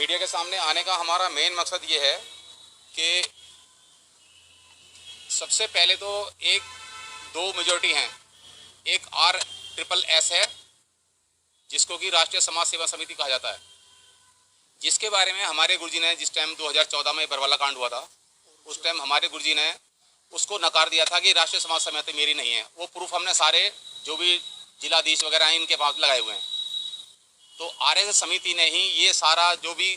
Media के सामने आने का हमारा मेन मकसद ये है कि सबसे पहले तो एक दो मेजॉरिटी हैं। एक RSS है जिसको कि राष्ट्रीय समाज सेवा समिति कहा जाता है, जिसके बारे में हमारे गुरुजी ने जिस टाइम 2014 में बरवाला कांड हुआ था उस टाइम हमारे गुरुजी ने उसको नकार दिया था कि राष्ट्रीय समाज समिति मेरी नहीं है। वो प्रूफ हमने सारे जो भी जिलाधीश वगैरह हैं इनके पास लगाए हुए हैं। तो RSS समिति ने ही ये सारा जो भी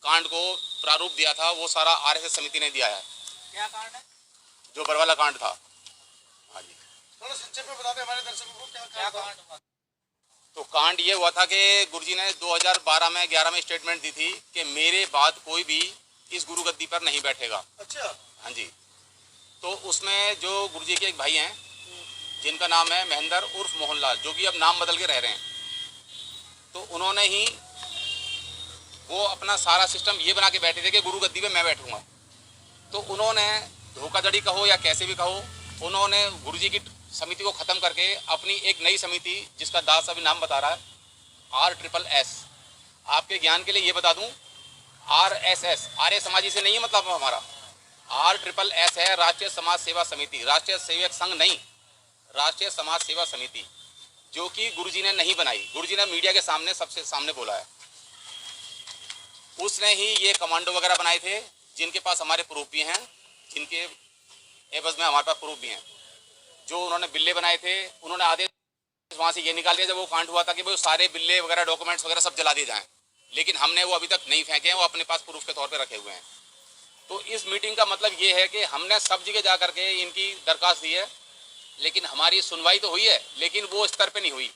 कांड को प्रारूप दिया था वो सारा RSS समिति ने दिया है। क्या कांड है? जो बरवाला कांड था। हाँ जी, थोड़ा संक्षेप में बता दें हमारे दर्शकों को क्या कांड हुआ। तो कांड ये हुआ था कि गुरुजी ने 2012 में 11 में स्टेटमेंट दी थी कि मेरे बाद कोई भी इस गुरु गद्दी पर नहीं बैठेगा। अच्छा। हाँ जी। तो उसमें जो गुरुजी के एक भाई हैं जिनका नाम है महेंद्र उर्फ मोहनलाल, जो कि अब नाम बदल के रह रहे हैं, तो उन्होंने ही वो अपना सारा सिस्टम ये बना के बैठे थे कि गुरु गद्दी पे मैं बैठूंगा। तो उन्होंने धोखाधड़ी कहो या कैसे भी कहो, उन्होंने गुरुजी की समिति को ख़त्म करके अपनी एक नई समिति जिसका दास अभी नाम बता रहा है RSS। आपके ज्ञान के लिए ये बता दूं, RSS आर्य समाजी से नहीं है, मतलब हमारा RSS है राष्ट्रीय समाज सेवा समिति, राष्ट्रीय सेवक संघ नहीं, राष्ट्रीय समाज सेवा समिति, जो कि गुरुजी ने नहीं बनाई। गुरुजी ने मीडिया के सामने सबसे सामने बोला है। उसने ही ये कमांडो वगैरह बनाए थे जिनके पास हमारे प्रूफ भी हैं, जिनके एवज में हमारे पास प्रूफ भी हैं। जो उन्होंने बिल्ले बनाए थे उन्होंने आदेश वहाँ से ये निकाल दिया जब वो कांड हुआ था कि वो सारे बिल्ले वगैरह डॉक्यूमेंट्स वगैरह सब जला दिए जाएं, लेकिन हमने वो अभी तक नहीं फेंके हैं, वो अपने पास प्रूफ के तौर पे रखे हुए हैं। तो इस मीटिंग का मतलब ये है कि हमने सब जगह जा करके इनकी दरखास्त दी है, लेकिन हमारी सुनवाई तो हुई है लेकिन वो स्तर पे नहीं हुई।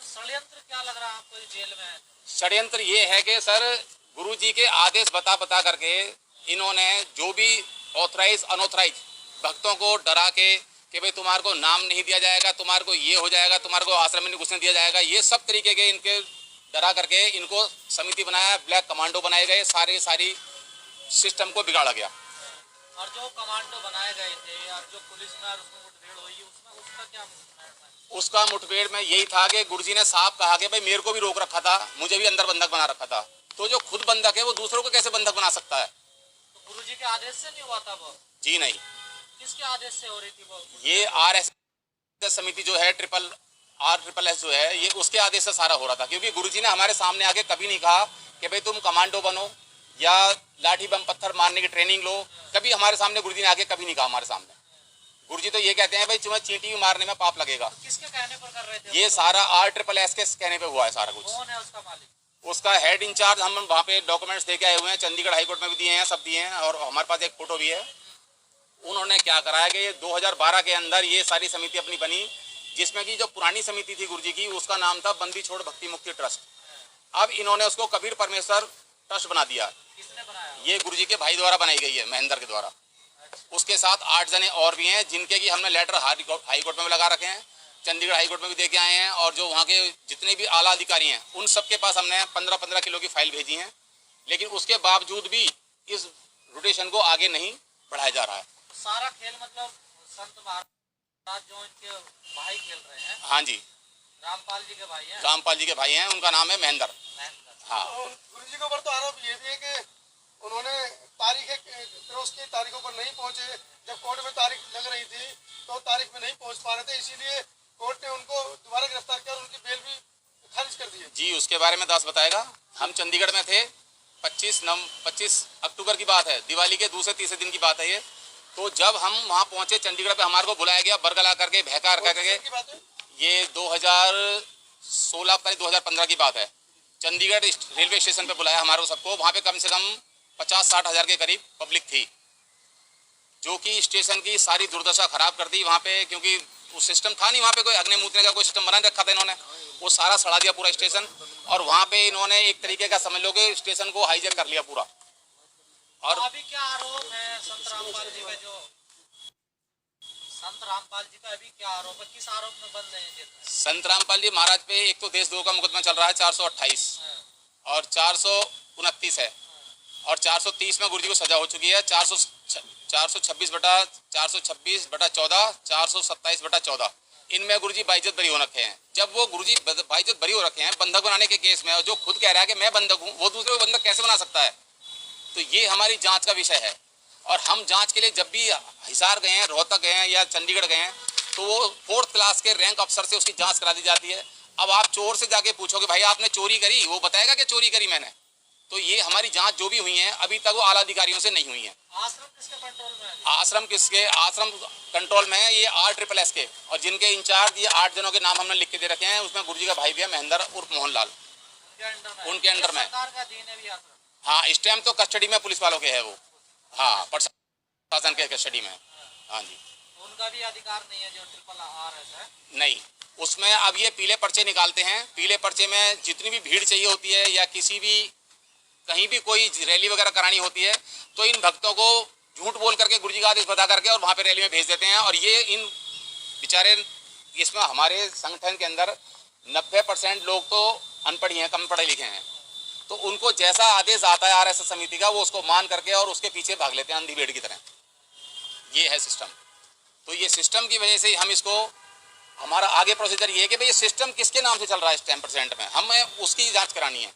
षड्यंत्र क्या लग रहा है आपको जेल में? षड्यंत्र ये है कि सर गुरुजी के आदेश बता करके इन्होंने जो भी ऑथराइज अनऑथराइज भक्तों को डरा के कि भाई तुम्हारे को नाम नहीं दिया जाएगा, तुम्हारे को ये हो जाएगा, तुम्हारे को आश्रम में नहीं घुसने दिया जाएगा, ये सब तरीके के इनके डरा करके इनको समिति बनाया, ब्लैक कमांडो बनाए गए, सारी सिस्टम को बिगाड़ा गया। और जो कमांडो बनाए गए थे और जो पुलिस में उसमें मुठभेड़ हुई उसका क्या? उसका मुठभेड़ में यही था कि गुरुजी ने साफ कहा कि भाई मेरे को भी रोक रखा था, मुझे भी अंदर बंधक बना रखा था। तो जो खुद बंधक है वो दूसरों को कैसे बंधक बना सकता है? तो गुरुजी के आदेश से नहीं हुआ था वो? जी नहीं। किसके आदेश से हो रही थी वो? ये RSS समिति जो है RSS जो है ये उसके आदेश से सारा हो रहा था, क्योंकि गुरुजी ने हमारे सामने आके कभी नहीं कहा कि भाई तुम कमांडो बनो या लाठी बम पत्थर मारने की ट्रेनिंग लो। कभी हमारे सामने गुरुजी ने आके कभी नहीं कहा हमारे सामने। गुरुजी तो ये कहते हैं भाई तुम्हें चींटी मारने में पाप लगेगा। तो किसके कहने पर कर रहे थे? ये सारा RSS के कहने पे हुआ है सारा कुछ। कौन है उसका मालिक? उसका हेड इंचार्ज हम वहाँ पे डॉक्यूमेंट्स दे के आए हुए हैं, चंडीगढ़ हाईकोर्ट में भी दिए हैं, सब दिए हैं, और हमारे पास एक फोटो भी है। उन्होंने क्या कराया कि 2012 के अंदर ये सारी समिति अपनी बनी, जिसमें कि जो पुरानी समिति थी गुरुजी की उसका नाम था बंदी छोड़ भक्ति मुक्ति ट्रस्ट। अब इन्होंने उसको कबीर परमेश्वर ट्रस्ट बना दिया। किसने बनाया? ये गुरुजी के भाई द्वारा बनाई गई है, महेंद्र के द्वारा। उसके साथ 8 जने और भी हैं जिनके की हमने लेटर हाईकोर्ट में भी लगा रखे हैं, चंडीगढ़ हाईकोर्ट में भी दे के आए हैं, और जो वहाँ के जितने भी आला अधिकारी हैं उन सबके पास हमने 15-15 किलो की फाइल भेजी हैं। लेकिन उसके बावजूद भी इस रोटेशन को आगे नहीं बढ़ाया जा रहा है। सारा खेल मतलब संत महाराज जो इनके भाई खेल रहे हैं? हाँ जी, रामपाल जी के भाई हैं। रामपाल जी के भाई हैं, उनका नाम है महेंद्र। हाँ। गुरुजी के ऊपर तो आरोप ये भी है कि उन्होंने तारीखों पर नहीं पहुंचे। जब कोर्ट में तारीख लग रही थी तो तारीख में नहीं पहुंच पा रहे थे, इसीलिए कोर्ट ने उनको दोबारा गिरफ्तार किया और उनकी बेल भी खारिज कर दी है। जी, उसके बारे में दास बताएगा। हम चंडीगढ़ में थे, 25 अक्टूबर की बात है, दिवाली के दूसरे तीसरे दिन की बात है ये। तो जब हम वहाँ पहुंचे चंडीगढ़ पे, हमारे को बुलाया गया बरगला करके, भैकार करके। ये 2016 पता नहीं 2015 की बात है। चंडीगढ़ रेलवे स्टेशन पे बुलाया हमारे सबको। वहाँ पे कम से कम 50-60 हज़ार के करीब पब्लिक थी, जो कि स्टेशन की सारी दुर्दशा खराब कर दी वहाँ पे, क्योंकि वो सिस्टम था नहीं वहाँ पे, कोई अग्नि मूतने का कोई सिस्टम बना रखा था इन्होंने, वो सारा सड़ा दिया पूरा स्टेशन। और वहाँ पे इन्होंने एक तरीके का समझ लो कि स्टेशन को हाईजैक कर लिया पूरा। और अभी क्या आरोप है संत रामपाल जी का? जो संत रामपाल जी का अभी क्या आरोप है? किस आरोप में बंद है जेल में? संत रामपाल जी महाराज पे एक तो देशद्रोह का मुकदमा चल रहा है 428 और 429 है, और 430 में गुरुजी को सजा हो चुकी है। 426/14, 427/14, इनमें गुरुजी बाइज्जत बरी हो रखे हैं। जब वो गुरुजी भाईजान बरी हो रखे हैं बंधक बनाने के केस में, और जो खुद कह रहा है कि मैं बंधक हूँ, वो दूसरे को बंधक कैसे बना सकता है? तो ये हमारी जांच का विषय है। और हम जांच के लिए जब भी हिसार गए हैं, रोहतक गए हैं या चंडीगढ़ गए हैं, तो वो 4th क्लास के रैंक अफसर से उसकी जांच करा दी जाती है। अब आप चोर से जाके पूछोगे भाई आपने चोरी करी, वो बताएगा कि चोरी करी मैंने। तो ये हमारी जांच जो भी हुई है अभी तक वो आला अधिकारियों से नहीं हुई है। आश्रम किसके कंट्रोल में है? आश्रम कंट्रोल में है ये RSSS के, और जिनके इंचार्ज ये 8 जनों के नाम हमने लिख के दे रखे हैं। उसमें गुरुजी का भाई भी है महेंद्र उर्फ मोहनलाल, उनके अंडर में। सरकार का अधीन है भी आश्रम? हाँ, इस टाइम तो कस्टडी में पुलिस वालों के है वो। हाँ, प्रशासन के कस्टडी में। हाँ जी, उनका भी अधिकार नहीं है जो RSS है? नहीं, उसमें अब ये पीले पर्चे निकालते हैं। पीले पर्चे में जितनी भी भीड़ चाहिए होती है या किसी भी कहीं भी कोई रैली वगैरह करानी होती है, तो इन भक्तों को झूठ बोल करके गुरुजी का आदेश बता करके और वहाँ पे रैली में भेज देते हैं। और ये इन बेचारे, इसमें हमारे संगठन के अंदर 90% लोग तो अनपढ़ ही हैं, कम पढ़े लिखे हैं। तो उनको जैसा आदेश आता है RSS समिति का, वो उसको मान करके और उसके पीछे भाग लेते हैं अंधी भेड़ की तरह। ये है सिस्टम। तो ये सिस्टम की वजह से हम इसको, हमारा आगे प्रोसीजर ये है कि भाई ये सिस्टम किसके नाम से चल रहा है इस 10% में, हमें उसकी जांच करानी है।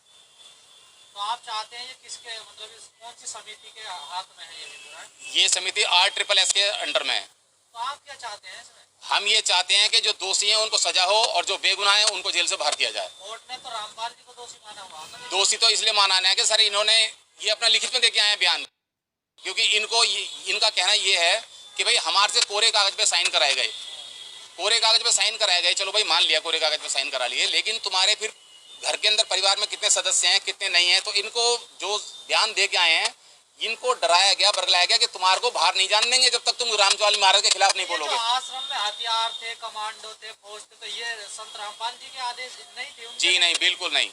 तो आप चाहते हैं ये किसके, मतलब इस कौन सी समिति के हाथ में है ये पूरा? ये समिति RSSS के अंडर में है। तो आप क्या चाहते हैं इसमें? हम ये चाहते हैं कि जो दोषी हैं उनको सजा हो और जो बेगुनाह हैं उनको जेल से बाहर किया जाए। कोर्ट ने तो रामपाल जी को दोषी माना हुआ। दोषी तो इसलिए माना है कि सर इन्होंने ये अपना लिखित में देके आए हैं बयान, क्योंकि इनका कहना ये है कि भाई हमारे से कोरे कागज पे साइन कराए गए, चलो भाई मान लिया कोरे कागज पे साइन करा लिए, लेकिन तुम्हारे फिर घर के अंदर परिवार में कितने सदस्य हैं कितने नहीं हैं। तो इनको जो बयान दे के आए हैं, इनको डराया गया, बरगलाया गया कि तुम्हारे को बाहर नहीं जाने देंगे जब तक तुम रामज्वाली महाराज के खिलाफ नहीं बोलोगे। आश्रम में हथियार थे, कमांडो थे, फौज थे, तो ये संत रामपाल जी के आदेश नहीं थे? जी नहीं, बिल्कुल नहीं।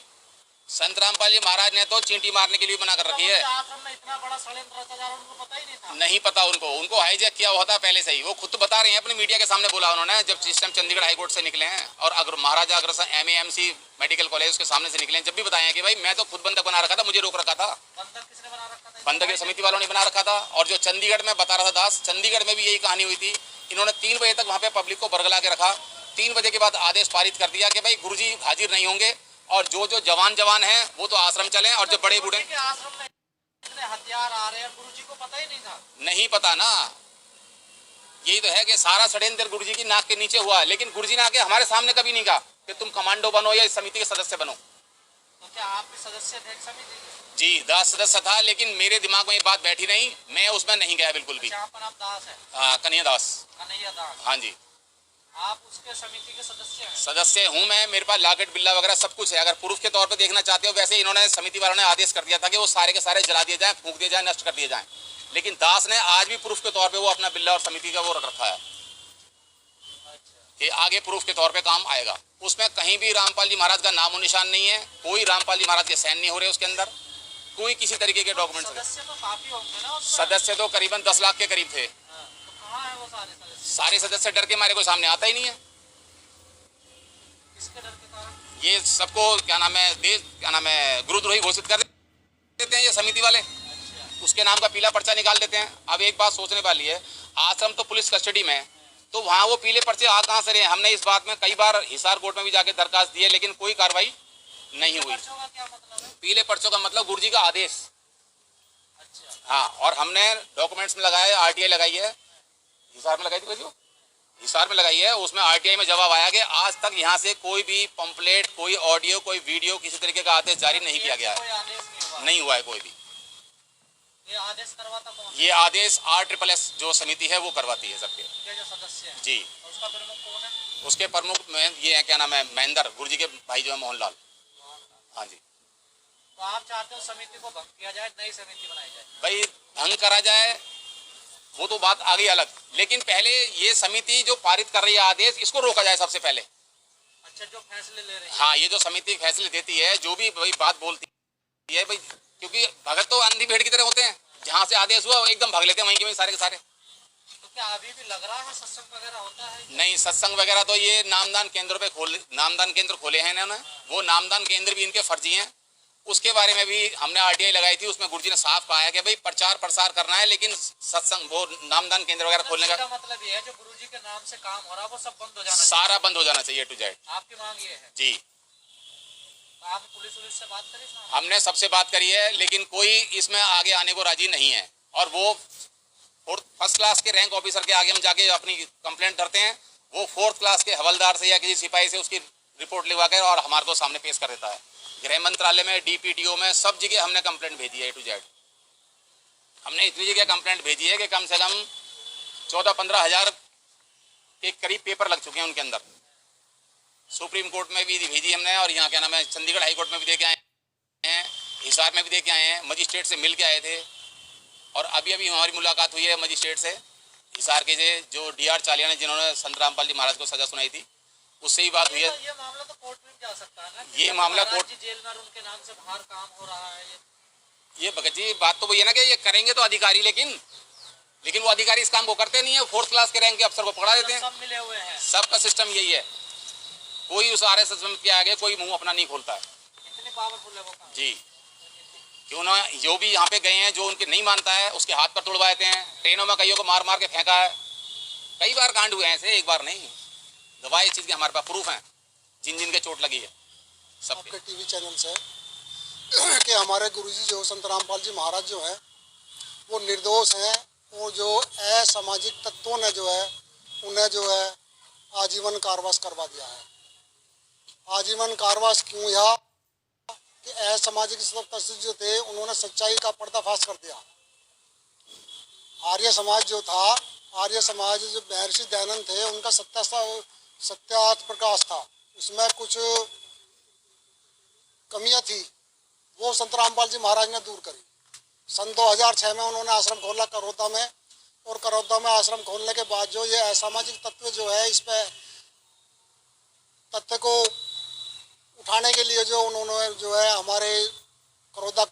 संत रामपाल जी महाराज ने तो चींटी मारने के लिए बना कर रखी है। आश्रम में इतना बड़ा षड्यंत्र रचा जा रहा है, उनको पता ही नहीं था? नहीं पता उनको हाईजैक किया हुआ था पहले से ही। वो खुद तो बता रहे हैं, अपने मीडिया के सामने बोला उन्होंने, जब सिस्टम चंडीगढ़ हाईकोर्ट से निकले हैं और अगर Maharaja Agrasen MAMC medical college उसके सामने से निकले, जब भी बताया कि भाई मैं तो खुद बंधक बना रखा था, मुझे रोक रखा था। बंधक किसने बना रखा था? बंधक समिति वालों ने बना रखा था। और जो चंडीगढ़ में बता रहा था दास, चंडीगढ़ में भी यही कहानी हुई थी। इन्होंने 3 बजे तक वहाँ पे पब्लिक को बरगला के रखा। 3 बजे के बाद आदेश पारित कर दिया कि भाई गुरुजी हाजिर नहीं होंगे, और जो जवान हैं वो तो आश्रम चलें, और जो बड़े बूढ़े आश्रम में इतने हथियार आ रहे हैं, गुरुजी को पता ही नहीं था? नहीं पता ना, यही तो है कि सारा षड्यंत्र गुरुजी की नाक के नीचे हुआ है। लेकिन गुरुजी ने आके हमारे सामने कभी नहीं कहा कि तुम कमांडो बनो या इस समिति के सदस्य बनो। तो क्या आप भी सदस्य थे समिति के? जी, दास सदस्य था, लेकिन मेरे दिमाग में ये बात बैठी नहीं, मैं उसमें नहीं गया बिल्कुल भी। आप दास है? कन्हैया दास। हाँ जी, आप उसके समिति के सदस्य हैं? सदस्य हूँ मैं, मेरे पास लाकेट बिल्ला वगैरह सब कुछ है। अगर प्रूफ के तौर पे देखना चाहते हो, वैसे इन्होंने समिति वालों ने आदेश कर दिया था कि वो सारे के सारे जला दिए जाएं, फूंक दिए जाएं, नष्ट कर दिए जाएं। लेकिन दास ने आज भी प्रूफ के तौर पे वो अपना बिल्ला और समिति का वो रख रखा है कि आगे प्रूफ के तौर पे काम आएगा। उसमें कहीं भी रामपाल जी महाराज का नामो निशान नहीं है, कोई रामपाल जी महाराज के साइन नहीं हो रहे उसके अंदर, कोई किसी तरीके के डॉक्यूमेंट्स। सदस्य तो काफी होंगे ना? सदस्य तो करीबन 10 लाख के करीब थे। तो कहाँ है वो सारे सदस्य डर के मारे कोई सामने आता ही नहीं है। किसके डर के कारण? ये सबको गुरुद्रोही घोषित कर देते हैं ये समिति वाले। उसके नाम का पीला पर्चा निकाल देते हैं। अब एक बात सोचने वाली है, आश्रम तो पुलिस कस्टडी में है, तो वहाँ वो पीले पर्चे आ कहाँ से रहे? हमने इस बात में कई बार हिसार कोर्ट में भी जाके दरखास्त दी है, लेकिन कोई कार्रवाई नहीं हुई। पीले पर्चों का मतलब गुरुजी का आदेश। हाँ, और हमने डॉक्यूमेंट्स में लगाया, RTI लगाई है, हिसार में लगाई थी, हिसार में लगाई है। उसमें RTI में जवाब आया कि आज तक यहाँ से कोई भी पंपलेट, कोई ऑडियो, कोई वीडियो, किसी तरीके का आदेश जारी नहीं किया गया है। नहीं हुआ है कोई भी। ये आदेश करवाता कौन? ये आदेश RSSS जो समिति है वो करवाती है सबके। जो सदस्य हैं? जी। उसका प्रमुख कौन है? उसके प्रमुख में ये है, क्या नाम है, महेंद्र, गुरुजी के भाई जो है मोहनलाल। हाँ जी। तो आप चाहते हो समिति को भंग किया जाए, नई समिति बनाई जाए? भाई भंग करा जाए वो तो बात आ गई अलग, लेकिन पहले ये समिति जो पारित कर रही है आदेश, इसको रोका जाए सबसे पहले। अच्छा, जो फैसले ले रही है? हाँ, ये जो समिति फैसले देती है, जो भी भाई बात बोलती है भाई, क्योंकि भगत तो अंधी भेड़ की तरह होते हैं, जहाँ से आदेश हुआ एकदम भाग लेते हैं वहीं के वहीं सारे के सारे। तो क्या अभी भी लग रहा है सत्संग वगैरह होता है? नहीं, सत्संग वगैरह तो ये नामदान केंद्र पे नामदान केंद्र खोले हैं इन्होंने, वो नामदान केंद्र भी इनके फर्जी हैं। उसके बारे में भी हमने आरटीआई लगाई थी। उसमें गुरुजी ने साफ कहा है कि भाई प्रचार प्रसार करना है, लेकिन सत्संग वो नामदान केंद्र वगैरह खोलने का मतलब ये है जो गुरुजी के नाम से काम हो रहा है वो सब बंद हो जाना सारा बंद हो जाना चाहिए टू जेड। आपकी मांग ये है जी। तो आपने पुलिस से बात करी? हमने सबसे बात करी है, लेकिन कोई इसमें आगे आने को राजी नहीं है। और वो फर्स्ट क्लास के रैंक ऑफिसर के आगे हम जाके अपनी कंप्लेंट करते हैं, वो 4th क्लास के हवलदार से या किसी सिपाही से उसकी रिपोर्ट लिखवा कर और हमारे को सामने पेश कर देता है। गृह मंत्रालय में, DPTO में, सब जगह हमने कंप्लेंट भेजी है टू जेड। हमने इतनी जगह कंप्लेंट भेजी है कि कम से कम 14-15 हज़ार के करीब पेपर लग चुके हैं उनके अंदर। सुप्रीम कोर्ट में भी भेजी हमने, और यहाँ क्या नाम है, चंडीगढ़ हाई कोर्ट में भी दे के आए हैं, हिसार में भी दे के आए हैं, मजिस्ट्रेट से मिल के आए थे। और अभी अभी हमारी मुलाकात हुई है मजिस्ट्रेट से, हिसार के जो DR चालिया ने, जिन्होंने संत रामपाल जी महाराज को सजा सुनाई थी, उससे ही बात हुई है। ये मामला तो कोर्ट में जा सकता है ना? ये मामला कोर्ट जेल में उनके नाम से बाहर काम हो रहा है। ये भगत जी बात तो वही है ना कि ये करेंगे तो अधिकारी, लेकिन वो अधिकारी इस काम को करते नहीं है। 4th क्लास के रैंक के अफसर को पकड़ा देते हैं। सब मिले हुए हैं, सबका सिस्टम यही है। कोई उस RSS के आगे कोई मुंह अपना नहीं खोलता है। इतनी पावरफुल है वो काम। जी, क्यों ना, जो भी यहाँ पे गए हैं, जो उनके नहीं मानता है उसके हाथ पर तोड़वा देते हैं। ट्रेनों में कईयों को मार मार के फेंका है। कई बार कांड हुए हैं ऐसे, एक बार नहीं। गवाह इस चीज़ के हमारे पास प्रूफ हैं, जिन जिन के चोट लगी है सब आपके TV चैनल से कि हमारे गुरुजी जो संत रामपाल जी महाराज जो है वो निर्दोष हैं, और जो असामाजिक तत्वों ने जो है उन्हें जो है आजीवन कारावास करवा दिया है। आजीवन कारावास क्यों? यह कि असामाजिक तत्व जो थे उन्होंने सच्चाई का पर्दाफाश कर दिया। आर्य समाज जो था, आर्य समाज जो महर्षि दयानंद थे, उनका सत्यार्थ प्रकाश था, उसमें कुछ कमियां थी, वो संत रामपाल जी महाराज ने दूर करी। सन 2006 में उन्होंने आश्रम खोला करौदा में, और करौदा में आश्रम खोलने के बाद जो ये असामाजिक तत्व जो है, इस पे तथ्य को उठाने के लिए जो उन्होंने जो है हमारे करौदा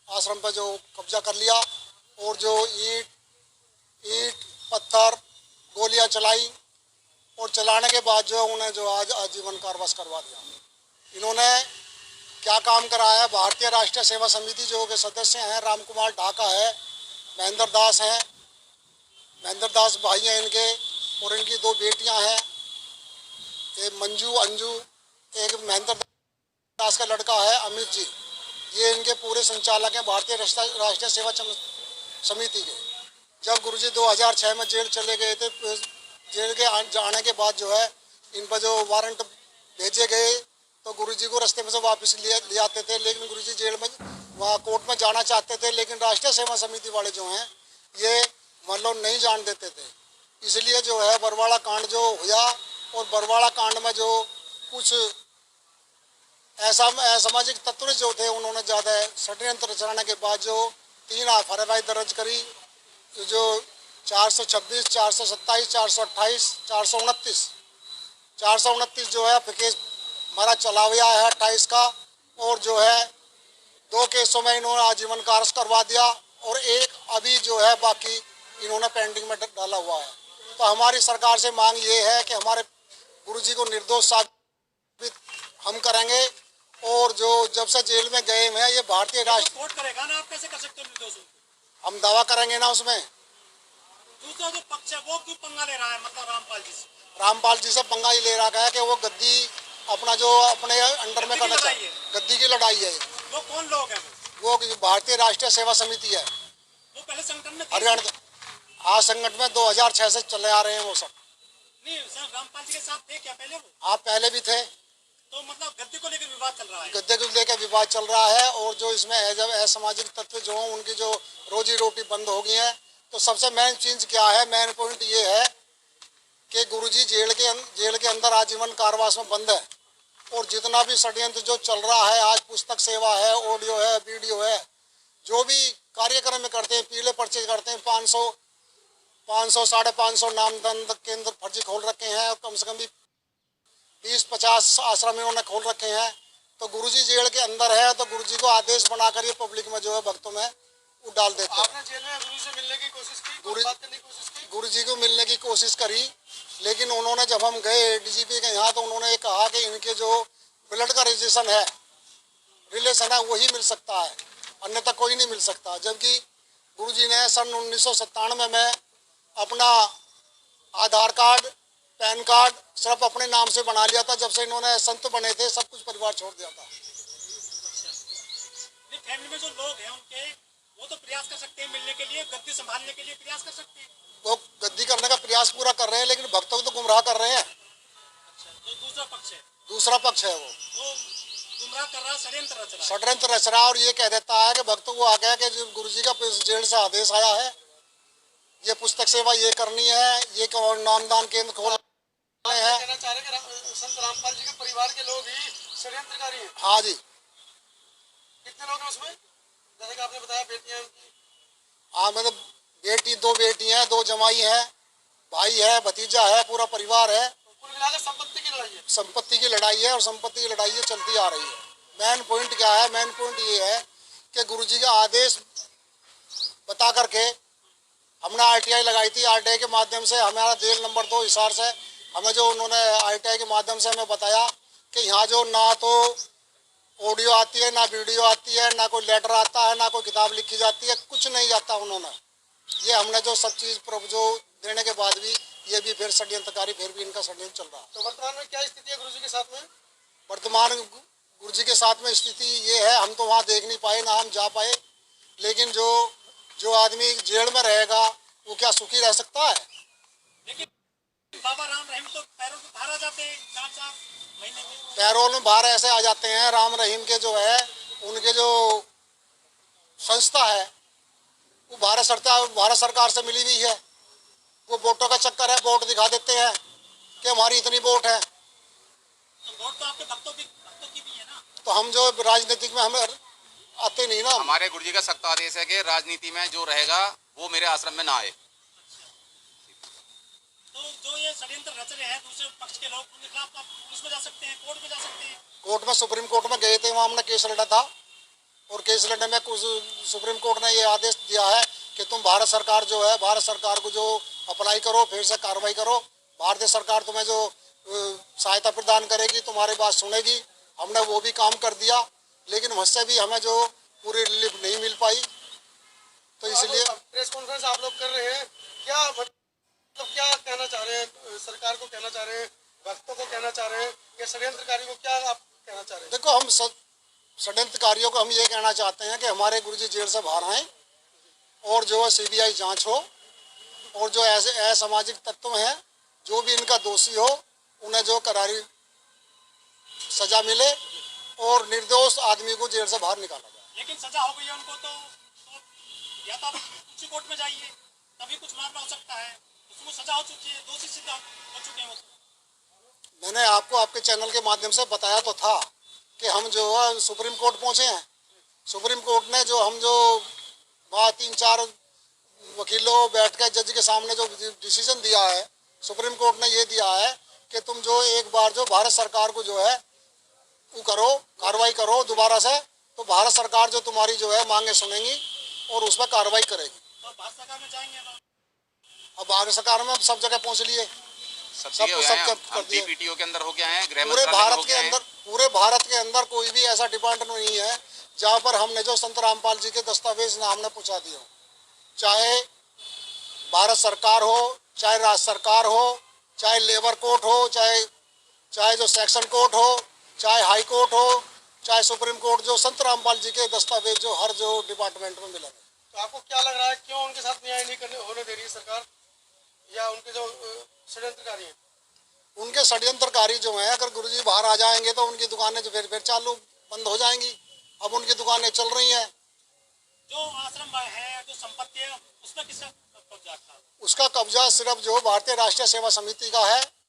आश्रम पर जो कब्जा कर लिया, और जो ईंट पत्थर गोलियां चलाई, और चलाने के बाद जो उन्हें जो आज आजीवन कारावास करवा दिया। इन्होंने क्या काम कराया है? भारतीय राष्ट्रीय सेवा समिति जो के सदस्य हैं, राम कुमार ढाका है, महेंद्र दास हैं, महेंद्र दास भाई हैं इनके, और इनकी 2 बेटियां हैं, एक मंजू अंजू, एक महेंद्र दास का लड़का है अमित जी। ये इनके पूरे संचालक हैं भारतीय राष्ट्रीय सेवा समिति के। जब गुरुजी 2006 में जेल चले गए थे, जेल के जाने के बाद जो है इन पर जो वारंट भेजे गए, तो गुरुजी को रास्ते में से वापस ले आते थे, लेकिन गुरुजी जेल में वहाँ कोर्ट में जाना चाहते थे, लेकिन राष्ट्रीय सेवा समिति वाले जो हैं ये मतलब नहीं जान देते थे। इसलिए जो है बरवाड़ा कांड जो हुआ, और बरवाड़ा कांड में जो कुछ ऐसा असामाजिक तत्व जो थे, उन्होंने ज़्यादा षड्यंत्र चलाने के बाद जो 3 FIR दर्ज करी, जो 426, 427, 428, 429 जो है केस हमारा चला हुआ है 28 का, और जो है 2 केसों में इन्होंने आजीवन कारावास करवा दिया, और एक अभी जो है बाकी इन्होंने पेंडिंग में डाला हुआ है। तो हमारी सरकार से मांग ये है कि हमारे गुरुजी को निर्दोष साबित हम करेंगे, और जो जब से जेल में गए हैं ये भारतीय राष्ट्र कोर्ट करेगा ना, आप कैसे कर सकते हो निर्दोष? हम दावा करेंगे ना उसमें। दूसरा जो पक्ष है वो क्यों पंगा ले रहा है, मतलब रामपाल जी से पंगा ही ले रहा है कि वो गद्दी अपना जो अपने अंडर में करना चाहिए, गद्दी की लड़ाई है। वो कौन लोग हैं? वो भारतीय राष्ट्रीय सेवा समिति है, वो पहले संगठन में हरियाणा आज संगठन में 2006 से चले आ रहे हैं वो सब। नहीं सर, रामपाल जी के साथ थे क्या पहले? वो आप पहले भी थे। तो मतलब गद्दे को लेकर विवाद चल रहा है? गद्दे को लेकर विवाद चल रहा है, और जो इसमें असामाजिक तत्व जो हैं उनकी जो रोजी रोटी बंद हो गई है। तो सबसे मेन चीज क्या है, मेन पॉइंट ये है कि गुरुजी जेल के अंदर आजीवन कारावास में बंद है, और जितना भी षड्यंत्र जो चल रहा है, आज पुस्तक सेवा है, ऑडियो है, वीडियो है, जो भी कार्यक्रम में करते हैं, पीले पर्चे करते हैं, 500 550 नामदान केंद्र फर्जी खोल रखे हैं, और कम से कम भी 20-50 आश्रम इन्होंने खोल रखे हैं। तो गुरुजी जेल के अंदर है, तो गुरुजी को आदेश बनाकर ये पब्लिक में जो है भक्तों में वो डाल देते हैं। आपने जेल में गुरु से मिलने की कोशिश की, बात करने की कोशिश की? गुरुजी को मिलने की कोशिश करी, लेकिन उन्होंने जब हम गए DGP के यहाँ, तो उन्होंने कहा कि इनके जो ब्लड का रजिस्ट्रेशन है, रिलेशन है वही मिल सकता है, अन्यथा कोई नहीं मिल सकता। जबकि गुरुजी ने सन 1997 में अपना आधार कार्ड, पैन कार्ड सिर्फ अपने नाम से बना लिया था। जब से इन्होंने संत बने थे सब कुछ परिवार छोड़ दिया था। फैमिली में जो लोग हैं उनके, वो तो प्रयास कर सकते हैं मिलने के लिए, गद्दी संभालने के लिए प्रयास कर सकते हैं। वो गद्दी करने का प्रयास पूरा कर रहे हैं, लेकिन भक्तों को तो गुमराह कर रहे हैं। तो दूसरा पक्ष है, वो गुमराह कर रहा, षड्यंत्र रच रहा है। षड्यंत्र रच रहा और ये कह देता है कि भक्तों को आगे कि जो गुरुजी का जेल से आदेश आया है, ये पुस्तक सेवा ये करनी है, ये नामदान केंद्र खोल है। कहना चाह रहे हैं संत रामपाल जी के परिवार के लोग ही षड्यंत्रकारी हैं। हाँ जी। कितने लोग हैं उसमें? जैसे कि आपने बताया बेटियां उनकी। हाँ, मतलब बेटी, 2 बेटी हैं, 2 जमाई हैं, भाई है, भतीजा है, पूरा परिवार है। कुल मिलाकर संपत्ति की लड़ाई है। संपत्ति की लड़ाई है और संपत्ति की लड़ाई ये चलती आ रही है। मेन पॉइंट क्या है? मेन पॉइंट ये है कि गुरुजी का आदेश बता करके हमने आरटीआई लगाई थी। आरटीआई के माध्यम से हमारा जेल नंबर 2 हिसार से हमें जो उन्होंने आरटीआई के माध्यम से हमें बताया कि यहाँ जो ना तो ऑडियो आती है, ना वीडियो आती है, ना कोई लेटर आता है, ना कोई किताब लिखी जाती है, कुछ नहीं जाता उन्होंने। ये हमने जो सब चीज़ जो देने के बाद भी ये भी फिर षड्यंत्रकारी, फिर भी इनका षड्यंत्र चल रहा है। तो वर्तमान में क्या स्थिति है गुरुजी के साथ में? वर्तमान गुरुजी के साथ में स्थिति ये है, हम तो वहाँ देख नहीं पाए, ना हम जा पाए, लेकिन जो आदमी जेल में रहेगा वो क्या सुखी रह सकता है? लेकिन बाबा राम रहीम तो पैरों में बाहर आ जाते हैं 4-4 महीने में। पैरोल में बाहर ऐसे आ जाते हैं। राम रहीम के जो है उनके जो संस्था है वो भारत सरकार से मिली हुई है। वो वोटों का चक्कर है, वोट दिखा देते हैं कि हमारी इतनी वोट है। तो वोट तो आपके भक्तों की भी है ना। तो हम जो राजनीतिक में हम आते नहीं ना। हमारे गुरुजी का सख्त आदेश है कि राजनीति में जो रहेगा वो मेरे आश्रम में ना आए। तो जो ये षड्यंत्र रच रहे हैं दूसरे पक्ष के लोग, उनके खिलाफ आप पुलिस में जा सकते हैं, कोर्ट में जा सकते हैं। कोर्ट में, सुप्रीम कोर्ट में गए थे, वहाँ हमने केस लड़ा था और केस लड़ने में कुछ सुप्रीम कोर्ट ने ये आदेश दिया है कि तुम भारत सरकार जो है, भारत सरकार को जो अप्लाई करो, फिर से कार्रवाई करो। भारतीय सरकार तुम्हें जो सहायता प्रदान करेगी, तुम्हारी बात सुनेगी। हमने वो भी काम कर दिया, लेकिन मुझसे भी हमें जो पूरी रिलीफ नहीं मिल पाई। तो इसलिए प्रेस कॉन्फ्रेंस आप लोग कर रहे हैं, क्या मतलब क्या कहना चाह रहे हैं? सरकार को कहना चाह रहे हैं, भक्तों को कहना चाह रहे हैं, या षड्यंत्रकारी को क्या आप कहना चाह रहे हैं? देखो, हम षड्यंत्रकारियों को हम ये कहना चाहते हैं कि हमारे गुरुजी जेल से बाहर आए और जो है सीबीआई जांच हो और जो ऐसे असामाजिक तत्व हैं जो भी इनका दोषी हो उन्हें जो करारी सजा मिले और निर्दोष आदमी को जेल से बाहर निकाला जाए। लेकिन सजा हो गई है उनको, तो या तो उच्च कोर्ट में जाइए, तभी कुछ मामला हो सकता है। उसको सजा हो चुकी है, दोषी सिद्ध हो चुके हैं वो। मैंने आपको आपके चैनल के माध्यम से बताया तो था कि हम जो है सुप्रीम कोर्ट पहुंचे हैं। सुप्रीम कोर्ट ने जो हम जो वहाँ 3-4 वकीलों बैठ कर जज के सामने जो डिसीजन दिया है, सुप्रीम कोर्ट ने ये दिया है कि तुम जो एक बार जो भारत सरकार को जो है वो करो, कार्रवाई करो दोबारा से, तो भारत सरकार जो तुम्हारी जो है मांगे सुनेंगी और उस पर कार्रवाई करेगी। तो भारत सरकार में जाएंगे अब भारत सरकार में सब जगह पहुँच लिए, सब कर दिए। पीटीओ के अंदर हो गया है, पूरे भारत के अंदर कोई भी ऐसा डिपार्टमेंट नहीं है जहाँ पर हमने जो संत रामपाल जी के दस्तावेज ना हमने पहुँचा दिए हो। चाहे भारत सरकार हो, चाहे राज्य सरकार हो, चाहे लेबर कोर्ट हो, चाहे जो सेक्शन कोर्ट हो, चाहे हाई कोर्ट हो, चाहे सुप्रीम कोर्ट, जो संत रामपाल जी के दस्तावेज जो हर जो डिपार्टमेंट में मिले। तो आपको क्या लग रहा है, क्यों उनके साथ न्याय नहीं होने दे रही है सरकार, या उनके जो षड्यंत्रकारी हैं? उनके षड्यंत्रकारी जो हैं, अगर गुरुजी बाहर आ जाएंगे तो उनकी दुकानें जो फिर चालू बंद हो जाएंगी। अब उनकी दुकानें चल रही हैं। जो आश्रम है, जो संपत्ति है, उसमें किसका कब्जा था? उसका कब्जा सिर्फ जो भारतीय राष्ट्रीय सेवा समिति का है